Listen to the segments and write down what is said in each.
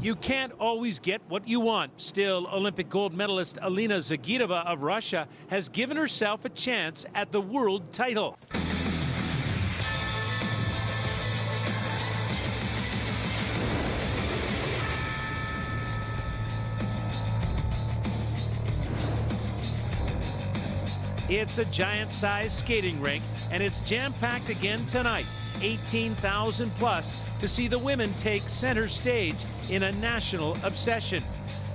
You can't always get what you want. Still, Olympic gold medalist Alina Zagitova of Russia has given herself a chance at the world title. It's a giant-sized skating rink, and it's jam-packed again tonight. 18,000 plus to see the women take center stage in a national obsession.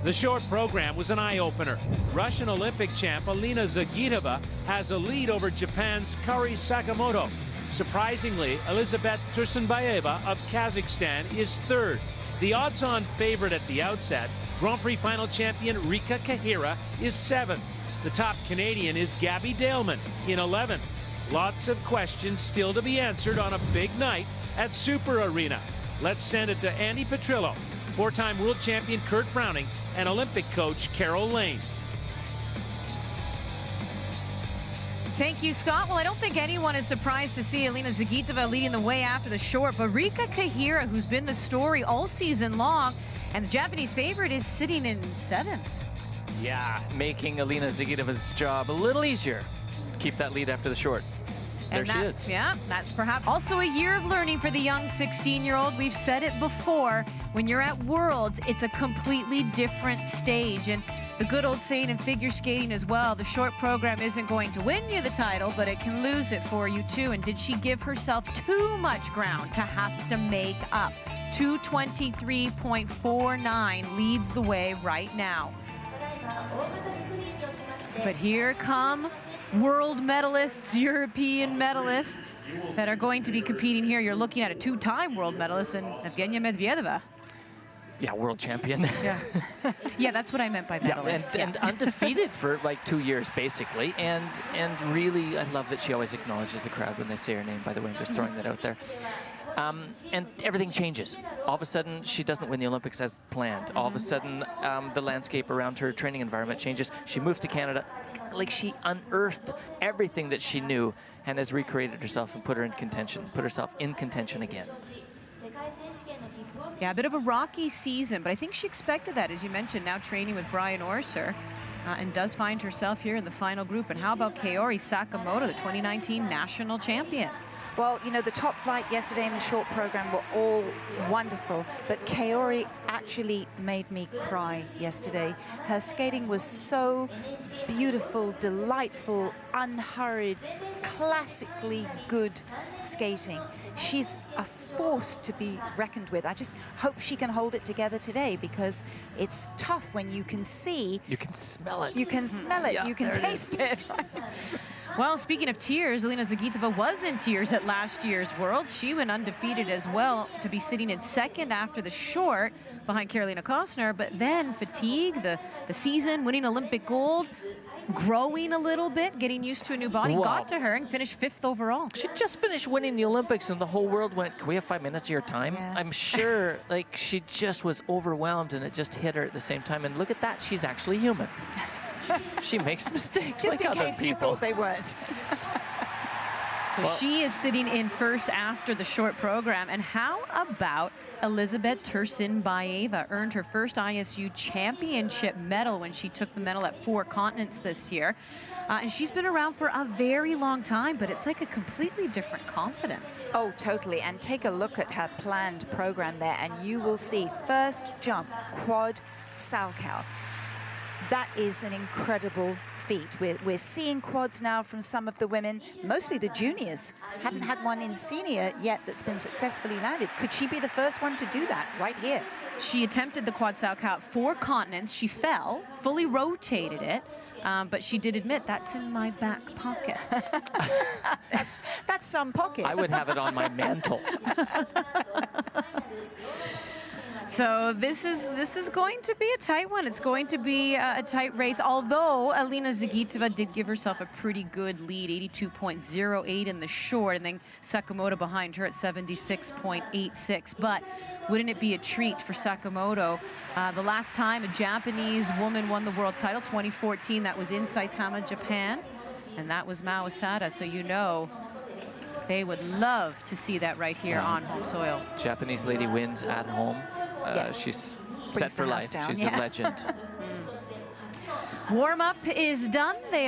The short program was an eye-opener. Russian Olympic champ Alina Zagitova has a lead over Japan's Kari Sakamoto. Surprisingly, Elizabeth Tursunbayeva of Kazakhstan is third. The odds-on favorite at the outset, Grand Prix final champion Rika Kahira, is seventh. The top Canadian is Gabby Daleman in 11th. Lots of questions still to be answered on a big night at Super Arena. Let's send it to Andy Petrillo, four-time world champion Kurt Browning, and Olympic coach Carol Lane. Thank you, Scott. Well, I don't think anyone is surprised to see Alina Zagitova leading the way after the short, but Rika Kahira, who's been the story all season long, and the Japanese favorite is sitting in 7th. Yeah, making Alina Zagitova's job a little easier. Keep that lead after the short. There she is. Yeah, that's perhaps also a year of learning for the young 16-year-old. We've said it before, when you're at Worlds, it's a completely different stage. And the good old saying in figure skating as well, the short program isn't going to win you the title, but it can lose it for you too. And did she give herself too much ground to have to make up? 2:23.49 leads the way right now. But here come world medalists, European medalists that are going to be competing here. You're looking at a two-time world medalist in Evgenia Medvedeva. Yeah, world champion. Yeah, yeah, that's what I meant by medalist. And undefeated for like 2 years, basically. And really, I love that she always acknowledges the crowd when they say her name, by the way. I'm just throwing that out there. And everything changes. All of a sudden, she doesn't win the Olympics as planned. All of a sudden, the landscape around her training environment changes. She moves to Canada. Like, she unearthed everything that she knew and has recreated herself and put herself in contention again. Yeah, a bit of a rocky season, but I think she expected that, as you mentioned, now training with Brian Orser, and does find herself here in the final group. And how about Kaori Sakamoto, the 2019 national champion? Well, you know, the top flight yesterday in the short program were all wonderful, but Kaori actually made me cry yesterday. Her skating was so beautiful, delightful, unhurried, classically good skating. She's a force to be reckoned with. I just hope she can hold it together today, because it's tough when you can see. You can smell it. You can smell it. Yeah, you can taste it. Well, speaking of tears, Alina Zagitova was in tears at last year's World. She went undefeated as well, to be sitting in second after the short behind Carolina Kostner. But then fatigue, the season, winning Olympic gold, growing a little bit, getting used to a new body, got to her and finished 5th overall. She just finished winning the Olympics and the whole world went, can we have 5 minutes of your time? Yes. I'm sure, like, she just was overwhelmed and it just hit her at the same time. And look at that, she's actually human. She makes mistakes Just like in other case people. you thought they weren't. So she is sitting in first after the short program. And how about Elizabeth Tursunbayeva? Earned her first ISU championship medal when she took the medal at 4 continents this year. And she's been around for a very long time, but it's like a completely different confidence. Oh, totally. And take a look at her planned program there, and you will see first jump, quad, salchow. That is an incredible feat. We're seeing quads now from some of the women, mostly the juniors. Haven't had one in senior yet that's been successfully landed. Could she be the first one to do that right here? She attempted the quad salchow at 4 continents. She fell, fully rotated it, but she did admit, that's in my back pocket. That's some pocket. I would have it on my mantle. So this is going to be a tight one. It's going to be a tight race, although Alina Zagitova did give herself a pretty good lead, 82.08 in the short, and then Sakamoto behind her at 76.86. But wouldn't it be a treat for Sakamoto? The last time a Japanese woman won the world title, 2014, that was in Saitama, Japan, and that was Mao Asada. So you know they would love to see that right here on home soil. Japanese lady wins at home. She's Set for life. She's a legend. Warm-up is done. They are